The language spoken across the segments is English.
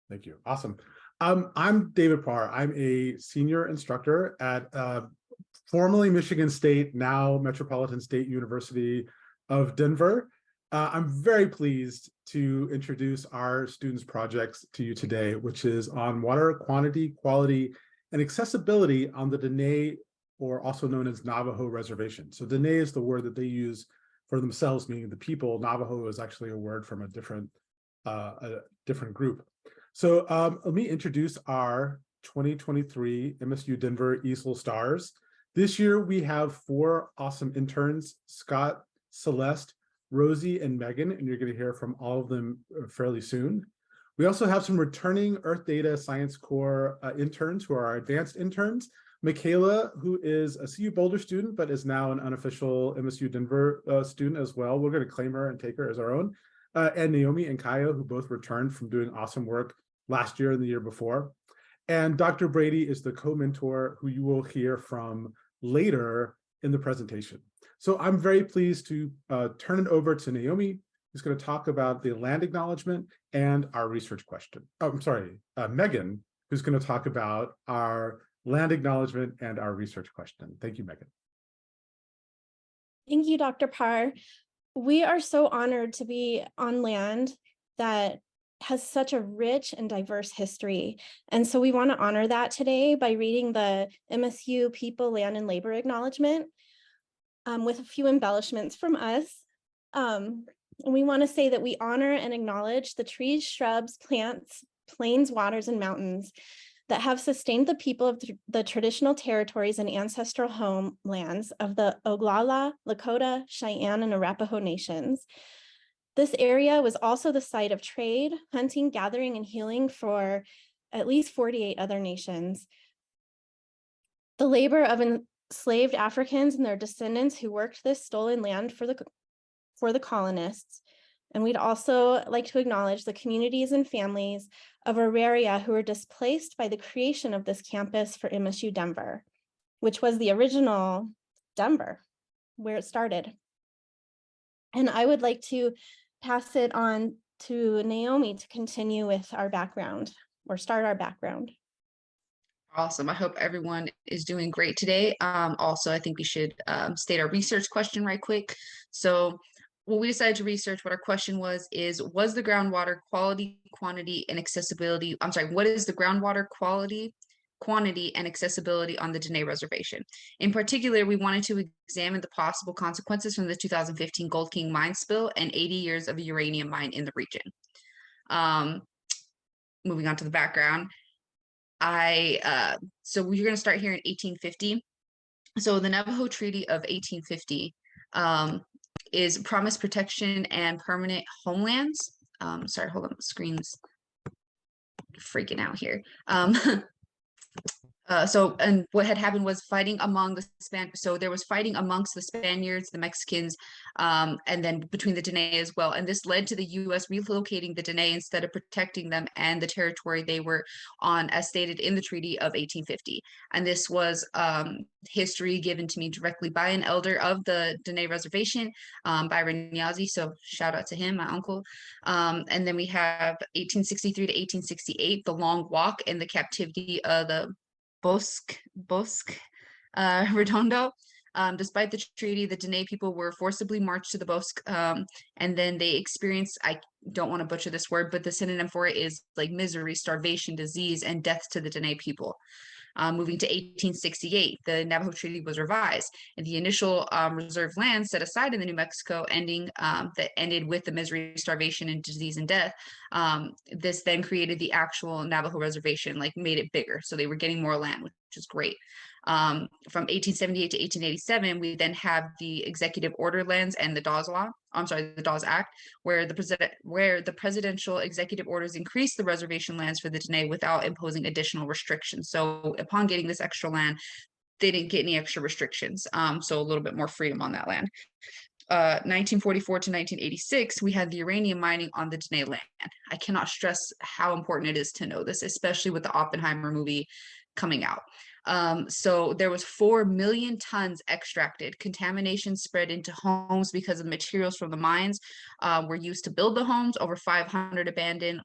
Thank you. Awesome. I'm David Parr. I'm a senior instructor at formerly Michigan State, now Metropolitan State University of Denver. I'm very pleased to introduce our students' projects to you today, which is on water quantity, quality, and accessibility on the Diné, or also known as Navajo Reservation. So Diné is the word that they use for themselves, meaning the people. Navajo is actually a word from a different group. So let me introduce our 2023 MSU Denver ESIIL Stars. This year, we have 4 awesome interns, Scott, Celeste, Rosie, and Megan, and you're going to hear from all of them fairly soon. We also have some returning Earth Data Science Corps interns who are our advanced interns. Michaela, who is a CU Boulder student, but is now an unofficial MSU Denver student as well. We're going to claim her and take her as our own. And Naomi and Kaya, who both returned from doing awesome work last year and the year before. And Dr. Brady is the co-mentor who you will hear from later in the presentation. So I'm very pleased to turn it over to Naomi, who's going to talk about the land acknowledgement and our research question. Oh, I'm sorry, Megan, who's going to talk about our land acknowledgement and our research question. Thank you, Megan. Thank you, Dr. Parr. We are so honored to be on land that has such a rich and diverse history. And so we want to honor that today by reading the MSU People, Land, and Labor Acknowledgement with a few embellishments from us. And we want to say that we honor and acknowledge the trees, shrubs, plants, plains, waters, and mountains that have sustained the people of the traditional territories and ancestral homelands of the Oglala, Lakota, Cheyenne, and Arapaho nations. This area was also the site of trade, hunting, gathering, and healing for at least 48 other nations. The labor of enslaved Africans and their descendants who worked this stolen land for the colonists. And we'd also like to acknowledge the communities and families of Auraria who were displaced by the creation of this campus for MSU Denver, which was the original Denver, where it started. And I would like to pass it on to Naomi to continue with our background, or start our background. Awesome. I hope everyone is doing great today. Also, I think we should state our research question right quick. So what we decided to research, what our question was the groundwater quality, quantity, and accessibility, what is the groundwater quality, quantity, and accessibility on the Diné Reservation? In particular, we wanted to examine the possible consequences from the 2015 Gold King mine spill and 80 years of a uranium mine in the region. Moving on to the background, so we're going to start here in 1850. So the Navajo Treaty of 1850 is promised protection and permanent homelands. Sorry, hold on, the screen's freaking out here. And what had happened was fighting among the so there was fighting amongst the Spaniards, the Mexicans, and then between the Diné as well. And this led to the U.S. relocating the Diné instead of protecting them and the territory they were on, as stated in the Treaty of 1850. And this was history given to me directly by an elder of the Diné Reservation, Byron Yazi. So shout out to him, my uncle. And then we have 1863 to 1868, the Long Walk and the captivity of the Bosque Redondo. Despite the treaty, the Diné people were forcibly marched to the Bosque, and then they experienced, I don't want to butcher this word, but the synonym for it is like misery, starvation, disease, and death to the Diné people. Moving to 1868, the Navajo Treaty was revised, and the initial reserved land set aside in the New Mexico that ended with the misery, starvation, and disease and death. This then created the actual Navajo Reservation, like made it bigger, so they were getting more land, which is great. From 1878 to 1887, we then have the executive order lands and the Dawes Law. The Dawes Act, where the presidential executive orders increased the reservation lands for the Diné without imposing additional restrictions. So upon getting this extra land, they didn't get any extra restrictions. So a little bit more freedom on that land. 1944 to 1986, we had the uranium mining on the Diné land. I cannot stress how important it is to know this, especially with the Oppenheimer movie coming out. So there was 4 million tons extracted. Contamination spread into homes because of materials from the mines were used to build the homes. Over 500 abandoned.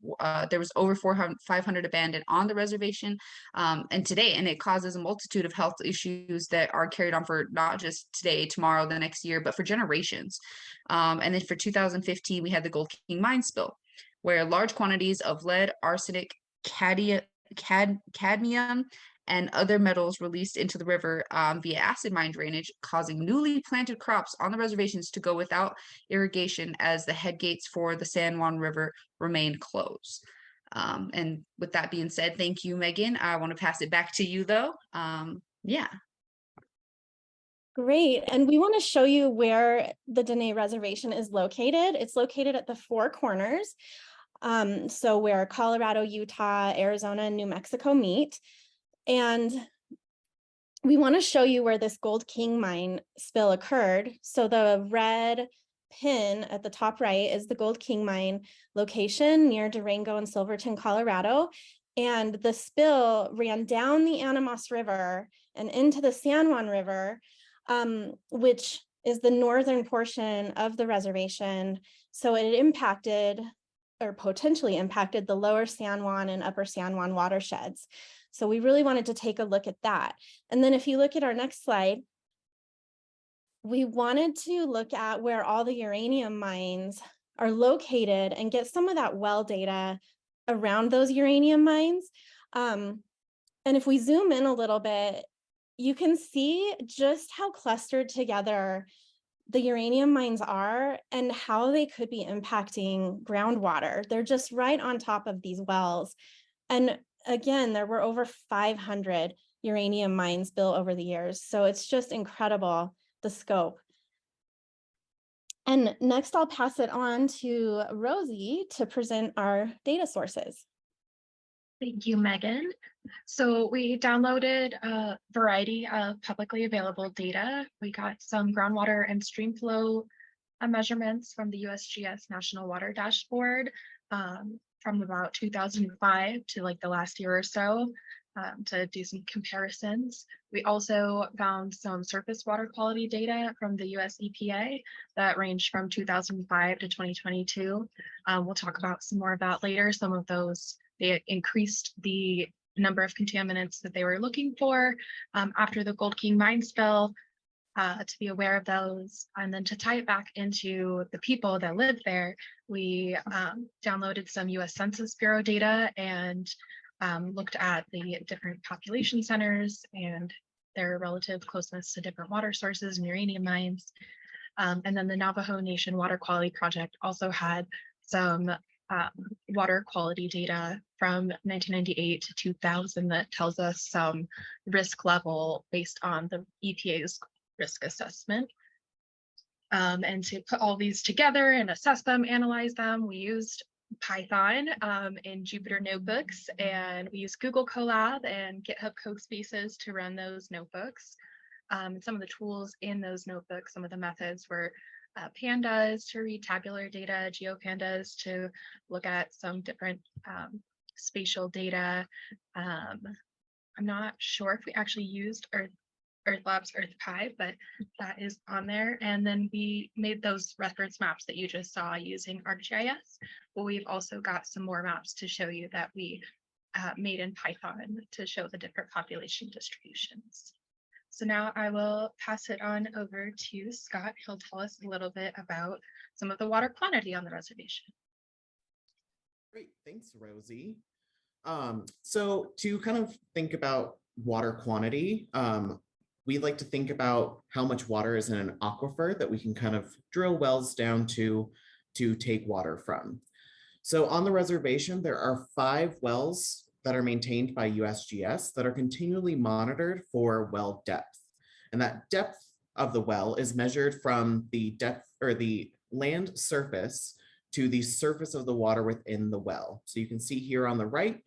There was over 500 abandoned on the reservation, and today, and it causes a multitude of health issues that are carried on for not just today, tomorrow, the next year, but for generations. And then for 2015, we had the Gold King mine spill, where large quantities of lead, arsenic, cadmium, and other metals released into the river via acid mine drainage, causing newly planted crops on the reservations to go without irrigation as the headgates for the San Juan River remain closed. And with that being said, thank you, Megan. I want to pass it back to you, though. Yeah. Great. And we want to show you where the Diné Reservation is located. It's located at the Four Corners. So where Colorado, Utah, Arizona, and New Mexico meet. And we want to show you where this Gold King mine spill occurred. So the red pin at the top right is the Gold King mine location near Durango and Silverton, Colorado. And the spill ran down the Animas River and into the San Juan River, which is the northern portion of the reservation. So it impacted or potentially impacted the lower San Juan and upper San Juan watersheds. So we really wanted to take a look at that. And then if you look at our next slide, we wanted to look at where all the uranium mines are located and get some of that well data around those uranium mines. And if we zoom in a little bit, you can see just how clustered together the uranium mines are and how they could be impacting groundwater. They're just right on top of these wells. And again, there were over 500 uranium mines built over the years. So it's just incredible, the scope. And next I'll pass it on to Rosie to present our data sources. Thank you, Megan. So we downloaded a variety of publicly available data. We got some groundwater and stream flow measurements from the USGS National Water Dashboard from about 2005 to like the last year or so to do some comparisons. We also found some surface water quality data from the US EPA that ranged from 2005 to 2022. We'll talk about some more of that later. Some of those, they increased the number of contaminants that they were looking for after the Gold King mine spill, to be aware of those. And then to tie it back into the people that live there, we downloaded some US Census Bureau data and looked at the different population centers and their relative closeness to different water sources and uranium mines. And then the Navajo Nation Water Quality Project also had some water quality data from 1998 to 2000 that tells us some risk level based on the EPA's risk assessment. And to put all these together and assess them, analyze them, we used Python in Jupyter Notebooks, and we used Google Colab and GitHub Codespaces to run those notebooks. Some of the tools in those notebooks, some of the methods were pandas to read tabular data, GeoPandas to look at some different spatial data. I'm not sure if we actually used EarthLab's EarthPy, but that is on there. And then we made those reference maps that you just saw using ArcGIS. But we've also got some more maps to show you that we made in Python to show the different population distributions. So now I will pass it on over to Scott. He'll tell us a little bit about some of the water quantity on the reservation. Great, thanks, Rosie. So to kind of think about water quantity, we like to think about how much water is in an aquifer that we can kind of drill wells down to take water from. So on the reservation, there are 5 wells that are maintained by USGS that are continually monitored for well depth. And that depth of the well is measured from the depth or the land surface to the surface of the water within the well. So you can see here on the right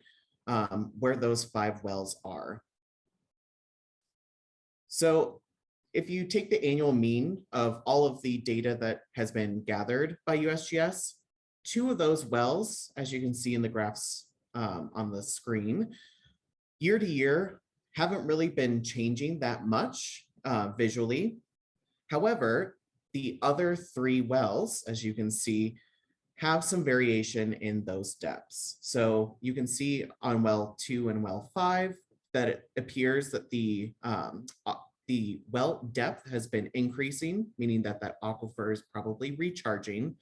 where those 5 wells are. So if you take the annual mean of all of the data that has been gathered by USGS, 2 of those wells, as you can see in the graphs on the screen, year to year haven't really been changing that much visually. However, the other 3 wells, as you can see, have some variation in those depths. So you can see on well 2 and well 5 that it appears that the well depth has been increasing, meaning that that aquifer is probably recharging.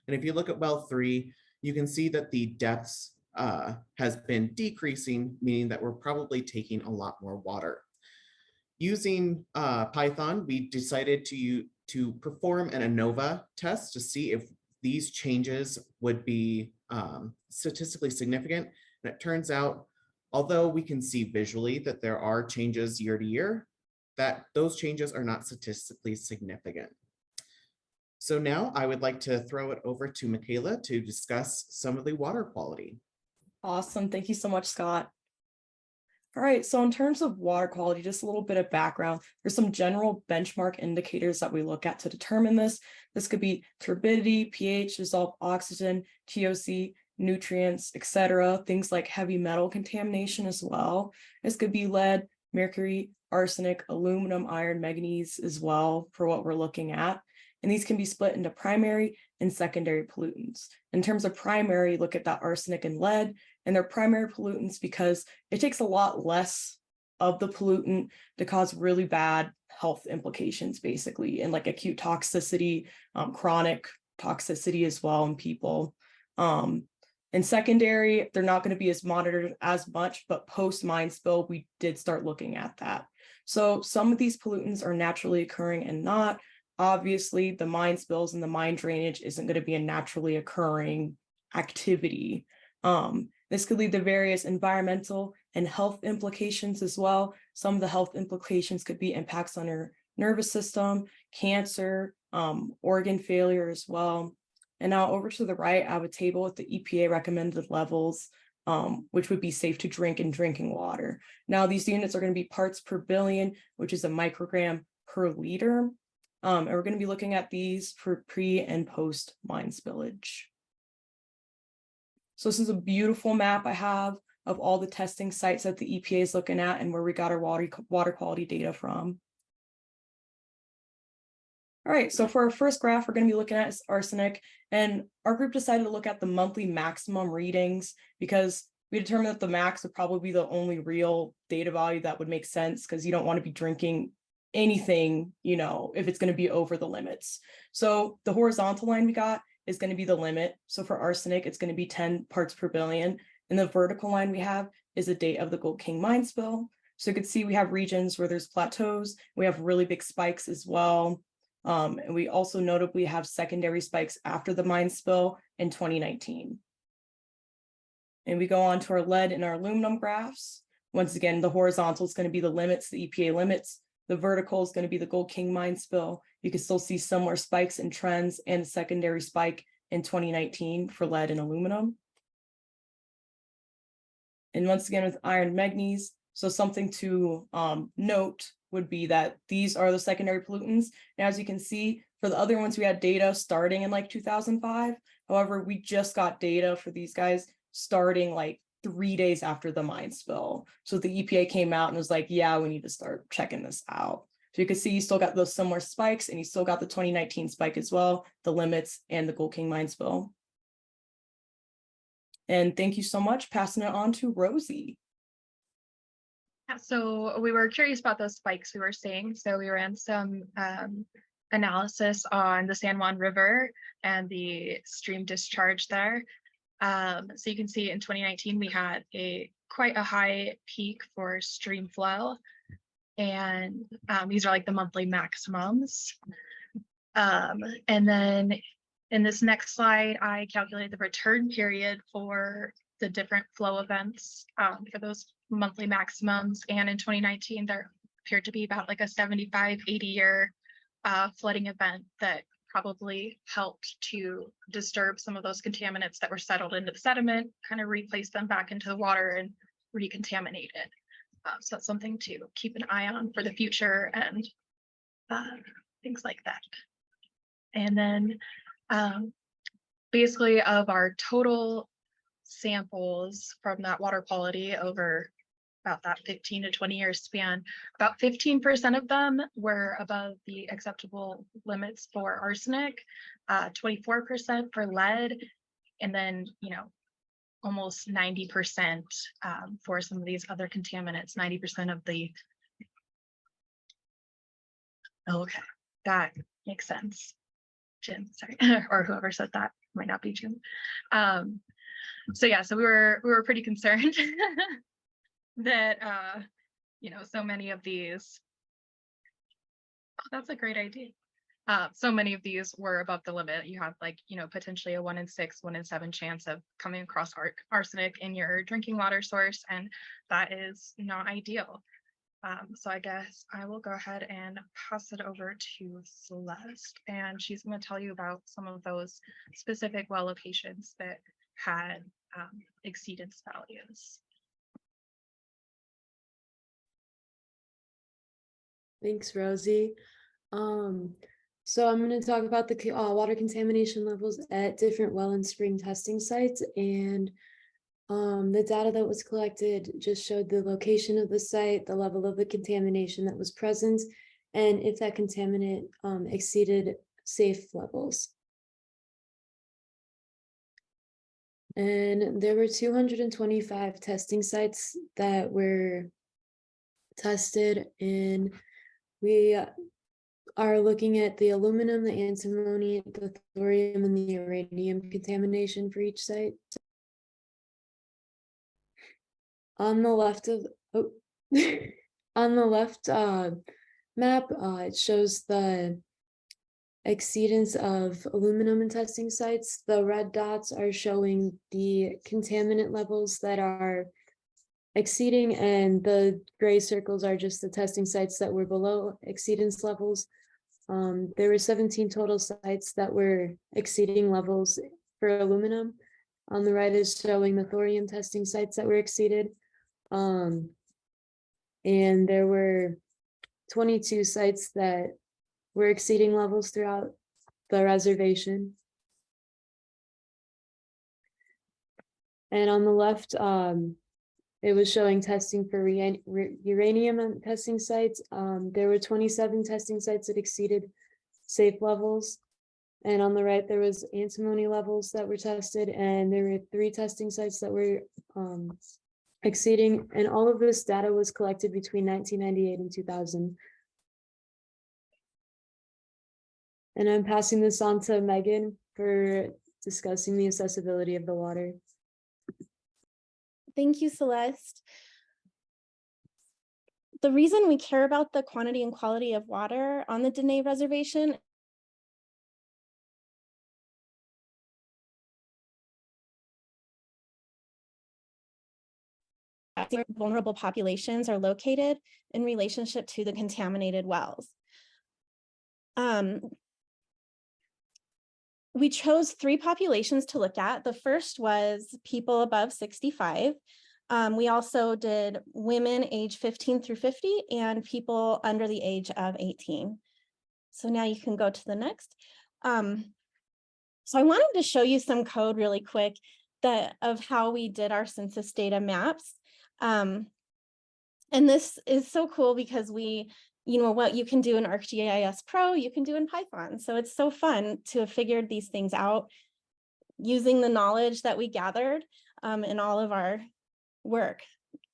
And if you look at well 3, you can see that the depths has been decreasing, meaning that we're probably taking a lot more water. Using Python, we decided to perform an ANOVA test to see if these changes would be statistically significant. And it turns out, although we can see visually that there are changes year to year, that those changes are not statistically significant. So now I would like to throw it over to Michaela to discuss some of the water quality. Awesome. Thank you so much, Scott. All right, so in terms of water quality, just a little bit of background. There's some general benchmark indicators that we look at to determine this. This could be turbidity, pH, dissolved oxygen, TOC, nutrients, etc. Things like heavy metal contamination as well. This could be lead, mercury, arsenic, aluminum, iron, manganese as well for what we're looking at. And these can be split into primary and secondary pollutants. In terms of primary, look at that arsenic and lead, and they're primary pollutants because it takes a lot less of the pollutant to cause really bad health implications, basically, and like acute toxicity, chronic toxicity as well in people. In secondary, they're not going to be as monitored as much, but post mine spill, we did start looking at that. So some of these pollutants are naturally occurring and not. Obviously, the mine spills and the mine drainage isn't going to be a naturally occurring activity. This could lead to various environmental and health implications as well. Some of the health implications could be impacts on your nervous system, cancer, organ failure as well. And now over to the right, I have a table with the EPA recommended levels, which would be safe to drink in drinking water. Now, these units are going to be parts per billion, which is a microgram per liter. And we're going to be looking at these for pre and post mine spillage. So this is a beautiful map I have of all the testing sites that the EPA is looking at and where we got our water quality data from. All right, so for our first graph, we're going to be looking at arsenic, and our group decided to look at the monthly maximum readings because we determined that the max would probably be the only real data value that would make sense because you don't want to be drinking anything, you know, if it's going to be over the limits. So the horizontal line we got is going to be the limit. So for arsenic, it's going to be 10 parts per billion. And the vertical line we have is the date of the Gold King mine spill. So you can see we have regions where there's plateaus. We have really big spikes as well. And we also notably have secondary spikes after the mine spill in 2019. And we go on to our lead and our aluminum graphs. Once again, the horizontal is going to be the limits, the EPA limits. The vertical is going to be the Gold King mine spill. You can still see similar spikes and trends and a secondary spike in 2019 for lead and aluminum. And once again with iron manganese, so something to note would be that these are the secondary pollutants. And as you can see, for the other ones, we had data starting in like 2005. However, we just got data for these guys starting like 3 days after the mine spill. So the EPA came out and was like, yeah, we need to start checking this out. So you can see you still got those similar spikes and you still got the 2019 spike as well, the limits and the Gold King mine spill. And thank you so much. Passing it on to Rosie. Yeah, so we were curious about those spikes we were seeing. So we ran some analysis on the San Juan River and the stream discharge there. So you can see in 2019, we had quite a high peak for stream flow. And these are like the monthly maximums. And then in this next slide, I calculated the return period for the different flow events for those monthly maximums. And in 2019, there appeared to be about like a 75, 80 year flooding event that probably helped to disturb some of those contaminants that were settled into the sediment, kind of replace them back into the water and recontaminate it. So that's something to keep an eye on for the future and things like that. And then basically of our total samples from that water quality over about that 15 to 20 year span, about 15% of them were above the acceptable limits for arsenic, 24% for lead, and then, almost 90% for some of these other contaminants, 90% of the, okay, that makes sense. Jim, sorry, or whoever said that, might not be Jim. So yeah, so we were pretty concerned that so many of these, that's a great idea. So many of these were above the limit. You have potentially a 1 in 6, 1 in 7 chance of coming across arsenic in your drinking water source, and that is not ideal. So I guess I will go ahead and pass it over to Celeste, and she's going to tell you about some of those specific well locations that had exceedance values. Thanks, Rosie. So I'm going to talk about the water contamination levels at different well and spring testing sites, and the data that was collected just showed the location of the site, the level of the contamination that was present, and if that contaminant exceeded safe levels. And there were 225 testing sites that were tested, and we are looking at the aluminum, the antimony, the thorium, and the uranium contamination for each site. On the left of on the left map, it shows the exceedance of aluminum in testing sites. The red dots are showing the contaminant levels that are exceeding, and the gray circles are just the testing sites that were below exceedance levels. There were 17 total sites that were exceeding levels for aluminum. On the right is showing the thorium testing sites that were exceeded. And there were 22 sites that were exceeding levels throughout the reservation. And on the left, it was showing testing for uranium testing sites. There were 27 testing sites that exceeded safe levels. And on the right, there was antimony levels that were tested, and there were 3 testing sites that were exceeding. And all of this data was collected between 1998 and 2000. And I'm passing this on to Megan for discussing the accessibility of the water. Thank you, Celeste. The reason we care about the quantity and quality of water on the Diné Reservation vulnerable populations are located in relationship to the contaminated wells. We chose 3 populations to look at. The first was people above 65. We also did women age 15 through 50 and people under the age of 18. So now you can go to the next. So I wanted to show you some code really quick of how we did our census data maps. And this is so cool because what you can do in ArcGIS Pro, you can do in Python. So it's so fun to have figured these things out using the knowledge that we gathered in all of our work.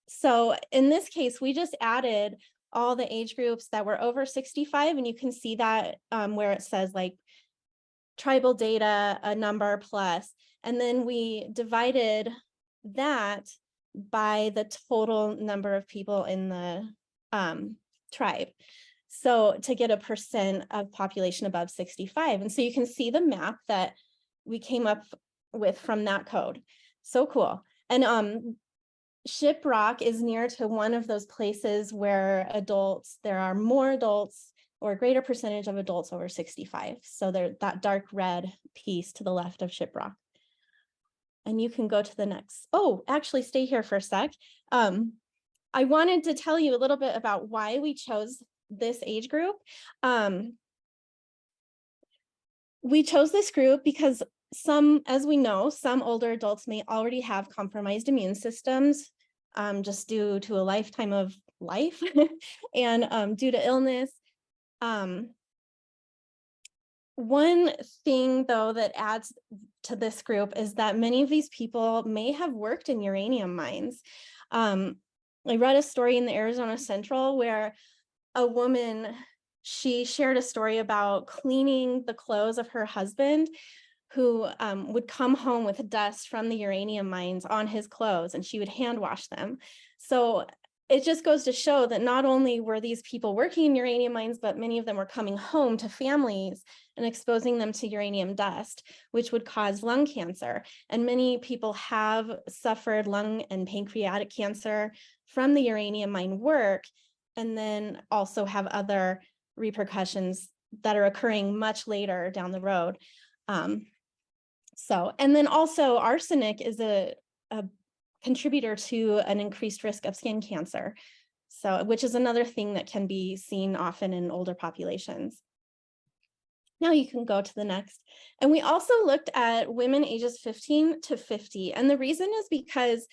So in this case, we just added all the age groups that were over 65, and you can see that where it says like tribal data, a number plus, and then we divided that by the total number of people in the tribe. So to get a % of population above 65. And so you can see the map that we came up with from that code. So cool. And Shiprock is near to one of those places where there are more adults or a greater percentage of adults over 65. So that dark red piece to the left of Shiprock. And you can go to the next. Oh, actually stay here for a sec. I wanted to tell you a little bit about why we chose this age group. We chose this group because as we know, some older adults may already have compromised immune systems just due to a lifetime of life and due to illness. One thing, though, that adds to this group is that many of these people may have worked in uranium mines. I read a story in the Arizona Central where a woman, she shared a story about cleaning the clothes of her husband, who would come home with dust from the uranium mines on his clothes, and she would hand wash them. So it just goes to show that not only were these people working in uranium mines, but many of them were coming home to families and exposing them to uranium dust, which would cause lung cancer. And many people have suffered lung and pancreatic cancer from the uranium mine work, and then also have other repercussions that are occurring much later down the road. And then also arsenic is a contributor to an increased risk of skin cancer, which is another thing that can be seen often in older populations. Now you can go to the next. And we also looked at women ages 15 to 50. And the reason is because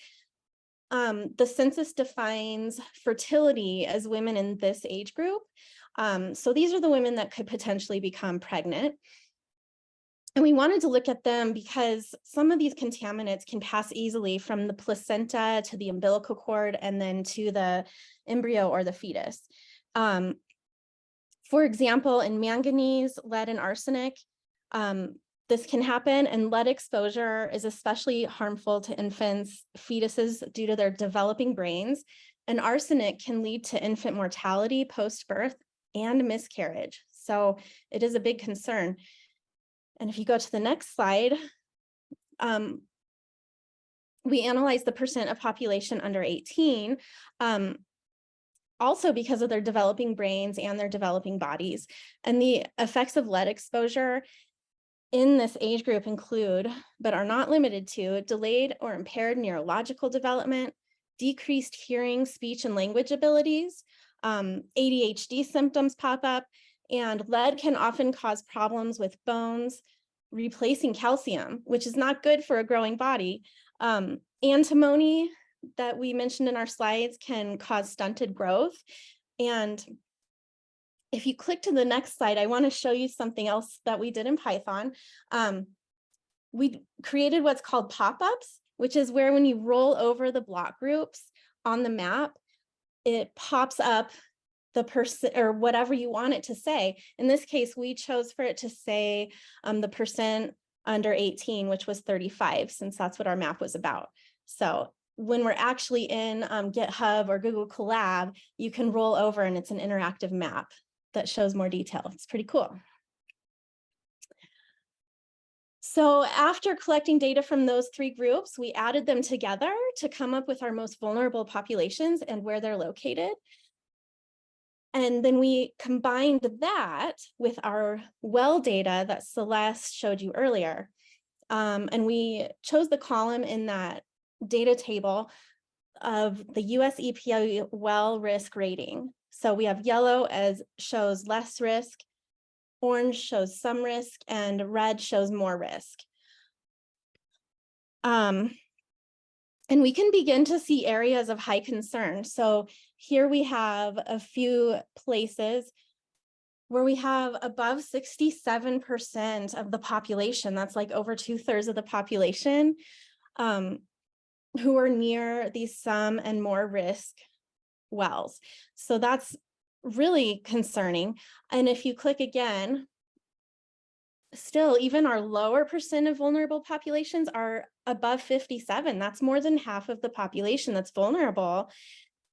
the census defines fertility as women in this age group. So these are the women that could potentially become pregnant. And we wanted to look at them because some of these contaminants can pass easily from the placenta to the umbilical cord and then to the embryo or the fetus. For example, in manganese, lead, and arsenic, this can happen, and lead exposure is especially harmful to infants, fetuses due to their developing brains, and arsenic can lead to infant mortality post-birth and miscarriage. So it is a big concern. And if you go to the next slide, we analyze the percent of population under 18, also because of their developing brains and their developing bodies. And the effects of lead exposure in this age group include, but are not limited to, delayed or impaired neurological development, decreased hearing, speech, and language abilities, ADHD symptoms pop up, and lead can often cause problems with bones, replacing calcium, which is not good for a growing body. Antimony that we mentioned in our slides can cause stunted growth. And if you click to the next slide, I want to show you something else that we did in Python. We created what's called pop-ups, which is where when you roll over the block groups on the map, it pops up the person or whatever you want it to say. In this case, we chose for it to say the percent under 18, which was 35, since that's what our map was about. So when we're actually in GitHub or Google Colab, you can roll over and it's an interactive map that shows more detail. It's pretty cool. So after collecting data from those three groups, we added them together to come up with our most vulnerable populations and where they're located. And then we combined that with our well data that Celeste showed you earlier. And we chose the column in that data table of the US EPA well risk rating. So we have yellow as shows less risk, orange shows some risk, and red shows more risk. And we can begin to see areas of high concern. So here we have a few places where we have above 67% of the population, that's like over 2/3 of the population, who are near these some and more risk wells. So that's really concerning. And if you click again, still, even our lower percent of vulnerable populations are above 57. That's more than half of the population that's vulnerable.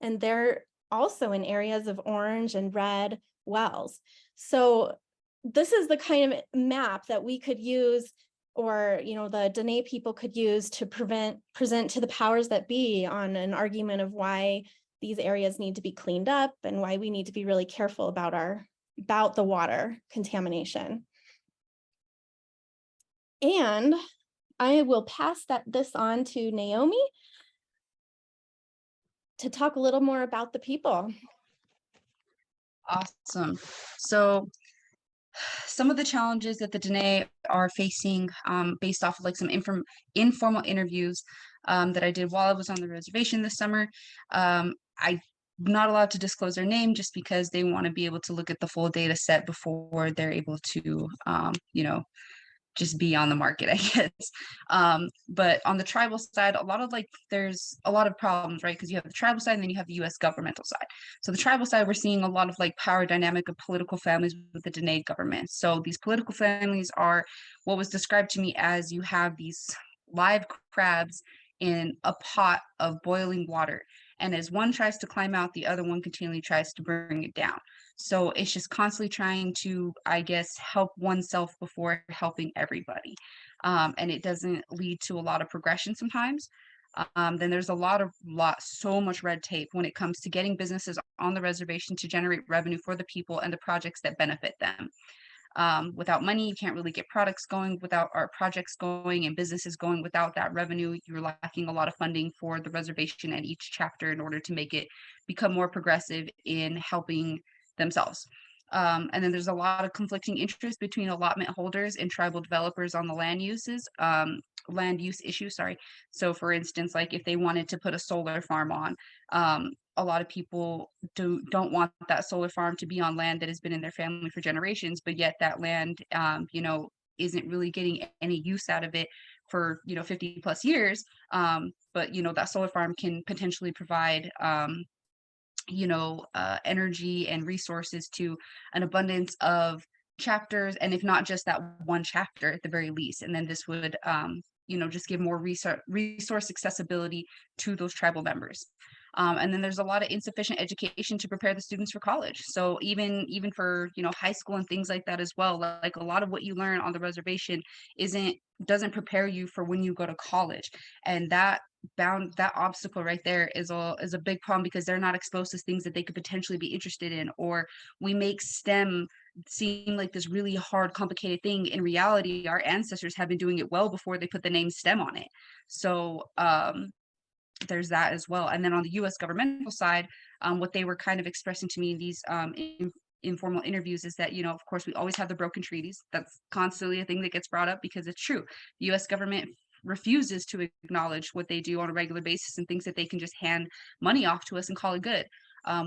And they're also in areas of orange and red wells. So this is the kind of map that we could use, or the Diné people could use to present to the powers that be on an argument of why these areas need to be cleaned up and why we need to be really careful about the water contamination. And I will pass this on to Naomi to talk a little more about the people. Awesome. So some of the challenges that the Diné are facing based off of like some informal interviews that I did while I was on the reservation this summer. I'm not allowed to disclose their name just because they want to be able to look at the full data set before they're able to, you know, just be on the market, I guess. But on the tribal side, there's a lot of problems, right? Because you have the tribal side and then you have the US governmental side. So the tribal side, we're seeing a lot of like power dynamic of political families with the Diné government. So these political families are what was described to me as you have these live crabs in a pot of boiling water. And as one tries to climb out, the other one continually tries to bring it down. So it's just constantly trying to, I guess, help oneself before helping everybody. And it doesn't lead to a lot of progression sometimes. Then there's so much red tape when it comes to getting businesses on the reservation to generate revenue for the people and the projects that benefit them. Without money, you can't really get products going, without our projects going and businesses going. Without that revenue, you're lacking a lot of funding for the reservation and each chapter in order to make it become more progressive in helping themselves. And then there's a lot of conflicting interest between allotment holders and tribal developers on the land use issue, sorry. So for instance, like if they wanted to put a solar farm on, a lot of people don't want that solar farm to be on land that has been in their family for generations, but yet that land, you know, isn't really getting any use out of it for, you know, 50 plus years. But, you know, that solar farm can potentially provide, you know, energy and resources to an abundance of chapters, and if not just that one chapter at the very least. And then this would, you know, just give more resource accessibility to those tribal members. And then there's a lot of insufficient education to prepare the students for college. So even for, you know, high school and things like that as well, like a lot of what you learn on the reservation doesn't prepare you for when you go to college. And that obstacle right there is a big problem, because they're not exposed to things that they could potentially be interested in. Or we make STEM seem like this really hard, complicated thing. In reality, our ancestors have been doing it well before they put the name STEM on it. So there's that as well. And then on the US governmental side, what they were kind of expressing to me in these informal interviews is that, you know, of course, we always have the broken treaties. That's constantly a thing that gets brought up, because it's true. The US government refuses to acknowledge what they do on a regular basis and thinks that they can just hand money off to us and call it good.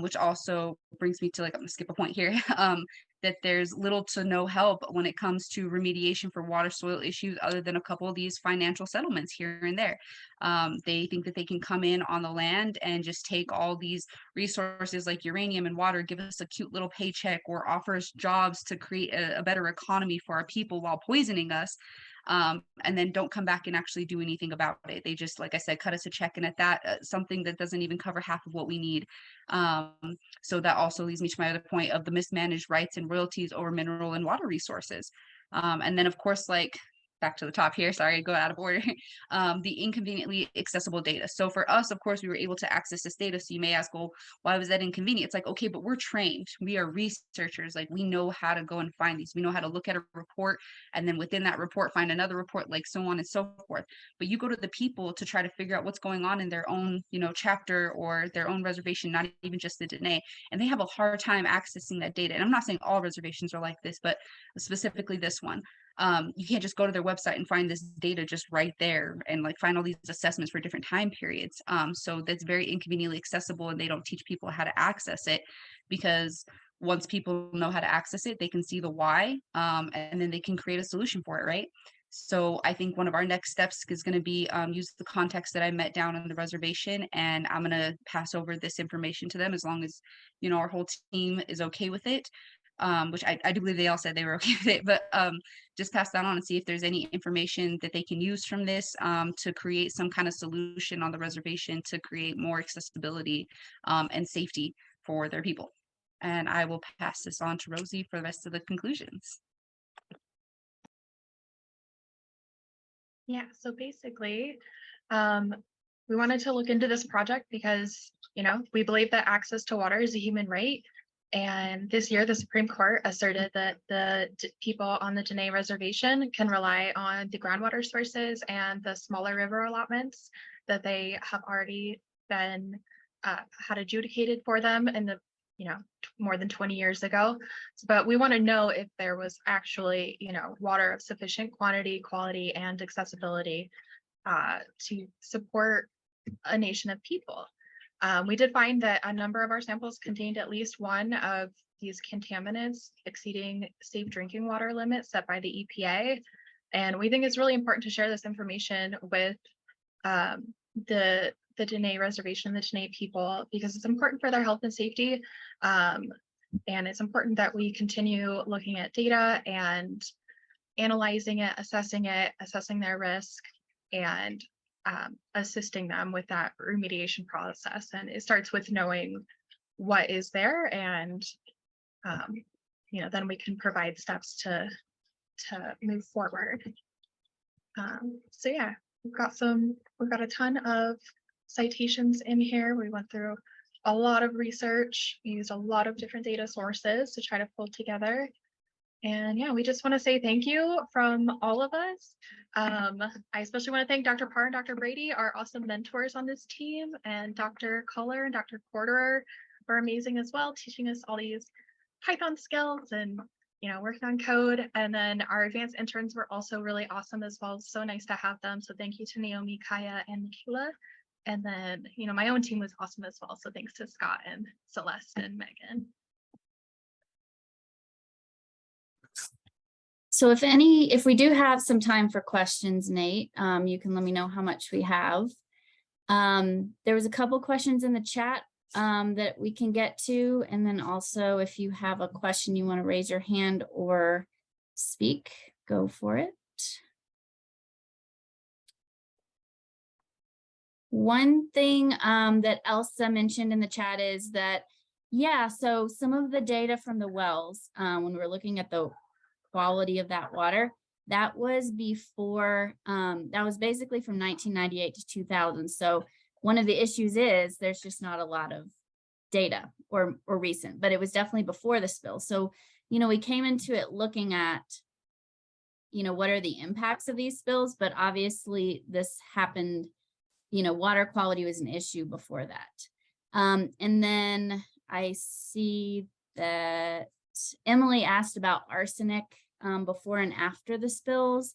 Which also brings me to, like, I'm gonna skip a point here, that there's little to no help when it comes to remediation for water soil issues, other than a couple of these financial settlements here and there. They think that they can come in on the land and just take all these resources like uranium and water, give us a cute little paycheck, or offer us jobs to create a better economy for our people while poisoning us. And then don't come back and actually do anything about it. They just, like I said, cut us a check, and at that, something that doesn't even cover half of what we need. So that also leads me to my other point of the mismanaged rights and royalties over mineral and water resources. And then, of course, like, back to the top here, sorry, I go out of order, the inconveniently accessible data. So for us, of course, we were able to access this data. So you may ask, well, why was that inconvenient? It's like, okay, but we're trained. We are researchers. Like, we know how to go and find these. We know how to look at a report, and then within that report, find another report, like so on and so forth. But you go to the people to try to figure out what's going on in their own, you know, chapter or their own reservation, not even just the Diné, and they have a hard time accessing that data. And I'm not saying all reservations are like this, but specifically this one. You can't just go to their website and find this data just right there and like find all these assessments for different time periods. So that's very inconveniently accessible, and they don't teach people how to access it, because once people know how to access it, they can see the why, and then they can create a solution for it, right? So I think one of our next steps is going to be use the context that I met down on the reservation, and I'm going to pass over this information to them, as long as, you know, our whole team is okay with it. Which I do believe they all said they were okay with it, but just pass that on and see if there's any information that they can use from this to create some kind of solution on the reservation to create more accessibility and safety for their people. And I will pass this on to Rosie for the rest of the conclusions. Yeah, so basically, we wanted to look into this project because, you know, we believe that access to water is a human right. And this year, the Supreme Court asserted that the people on the Diné Reservation can rely on the groundwater sources and the smaller river allotments that they have already been had adjudicated for them in the, you know, more than 20 years ago. But we want to know if there was actually, you know, water of sufficient quantity, quality, and accessibility to support a nation of people. We did find that a number of our samples contained at least one of these contaminants exceeding safe drinking water limits set by the EPA. And we think it's really important to share this information with the Diné Reservation, the Diné people, because it's important for their health and safety. And it's important that we continue looking at data and analyzing it, assessing their risk, and assisting them with that remediation process. And it starts with knowing what is there, and then we can provide steps to move forward. So yeah, we've got a ton of citations in here. We went through a lot of research, used a lot of different data sources to try to pull together. And yeah, we just want to say thank you from all of us. I especially want to thank Dr. Parr and Dr. Brady, our awesome mentors on this team, and Dr. Culler and Dr. Corderer are amazing as well, teaching us all these Python skills and working on code. And then our advanced interns were also really awesome as well. So nice to have them. So thank you to Naomi, Kaya, and Michaela. And then, my own team was awesome as well. So thanks to Scott and Celeste and Megan. So if we do have some time for questions, Nate, you can let me know how much we have. There was a couple questions in the chat that we can get to. And then also if you have a question, you want to raise your hand or speak, go for it. One thing that Elsa mentioned in the chat is that, yeah, so some of the data from the wells, when we're looking at the quality of that water, that was before, that was basically from 1998 to 2000. So one of the issues is there's just not a lot of data or recent, but it was definitely before the spill. So, we came into it looking at, what are the impacts of these spills, but obviously this happened, water quality was an issue before that. And then I see that Emily asked about arsenic before and after the spills.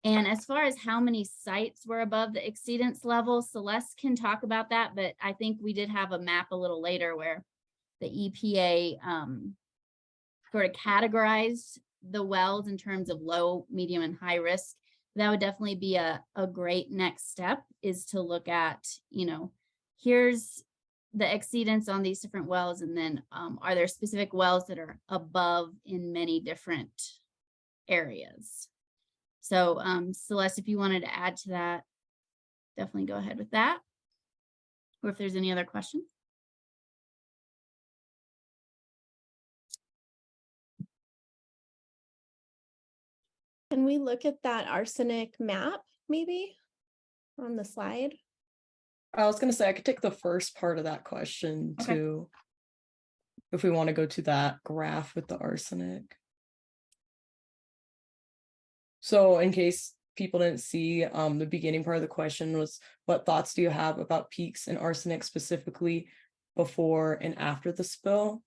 And as far as how many sites were above the exceedance level, Celeste can talk about that, but I think we did have a map a little later where the EPA sort of categorized the wells in terms of low, medium, and high risk. That would definitely be a great next step, is to look at, here's the exceedance on these different wells, and then are there specific wells that are above in many different areas? So Celeste, if you wanted to add to that, definitely go ahead with that. Or if there's any other questions. Can we look at that arsenic map maybe on the slide? I was going to say I could take the first part of that question too, if we want to go to that graph with the arsenic. So in case people didn't see, the beginning part of the question was, what thoughts do you have about peaks in arsenic specifically before and after the spill?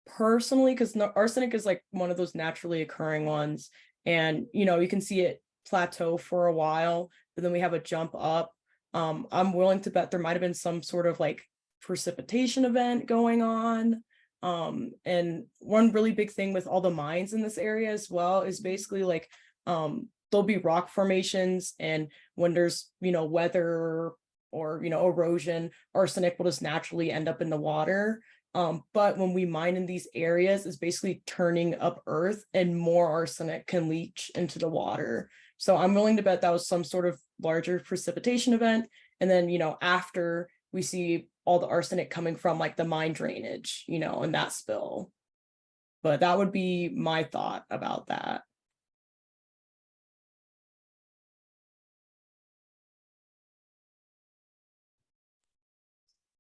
Personally, because arsenic is like one of those naturally occurring ones, and you can see it plateau for a while, but then we have a jump up. I'm willing to bet there might have been some sort of like precipitation event going on. And one really big thing with all the mines in this area as well is basically like there'll be rock formations, and when there's weather or erosion, arsenic will just naturally end up in the water. But when we mine in these areas, it's basically turning up earth, and more arsenic can leach into the water. So I'm willing to bet that was some sort of larger precipitation event. And then, after we see all the arsenic coming from like the mine drainage, and that spill. But that would be my thought about that.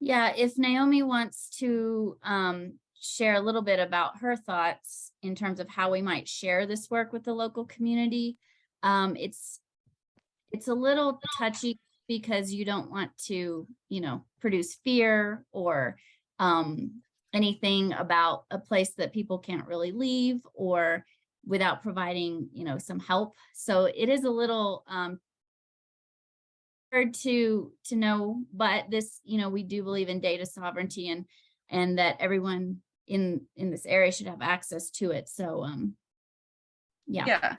Yeah, if Naomi wants to share a little bit about her thoughts in terms of how we might share this work with the local community. It's a little touchy because you don't want to, produce fear or anything about a place that people can't really leave, or without providing, some help. So it is a little to know, but this, we do believe in data sovereignty and that everyone in this area should have access to it. So yeah. Yeah.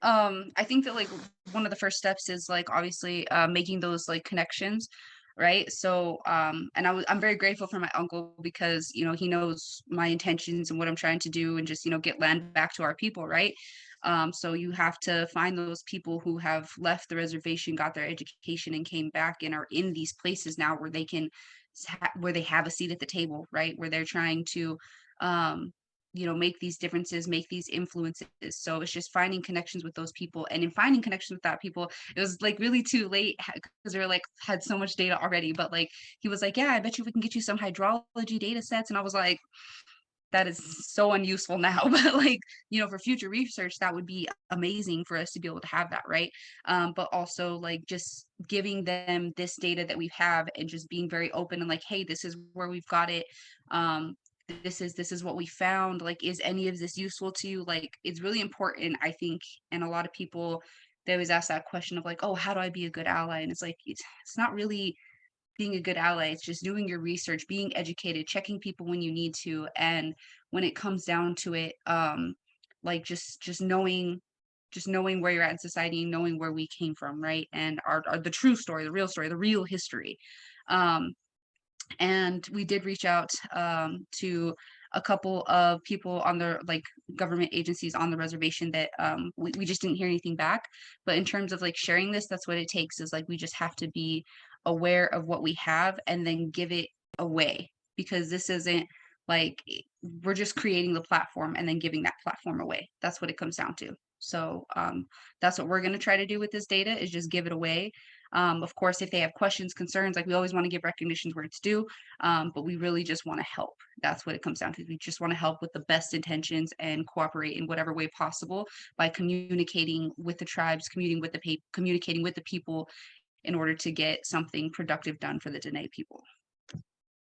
I think that like one of the first steps is like obviously making those like connections, right? So and I'm very grateful for my uncle because he knows my intentions and what I'm trying to do and just get land back to our people, right? So you have to find those people who have left the reservation, got their education, and came back and are in these places now where they can where they have a seat at the table, right? Where they're trying to make these differences, make these influences. So it's just finding connections with those people. And in finding connections with that people, it was like really too late because we were like had so much data already. But like he was like, yeah, I bet you we can get you some hydrology data sets. And I was like, that is so unuseful now. But like, for future research, that would be amazing for us to be able to have that, right? But also like just giving them this data that we have and just being very open and like, hey, this is where we've got it. This is what we found. Like, is any of this useful to you? Like, it's really important, I think. And a lot of people, they always ask that question of like, oh, how do I be a good ally? And it's like, it's not really being a good ally. It's just doing your research, being educated, checking people when you need to. And when it comes down to it, like just knowing where you're at in society, knowing where we came from, right? And our the true story, the real history. And we did reach out to a couple of people on the like government agencies on the reservation that we just didn't hear anything back. But in terms of like sharing this, that's what it takes, is like we just have to be aware of what we have and then give it away, because this isn't like we're just creating the platform and then giving that platform away. That's what it comes down to. So that's what we're going to try to do with this data, is just give it away. Of course, if they have questions, concerns, like we always want to give recognitions where it's due, but we really just want to help. That's what it comes down to. We just want to help with the best intentions and cooperate in whatever way possible by communicating with the tribes, communicating with the people in order to get something productive done for the Diné people.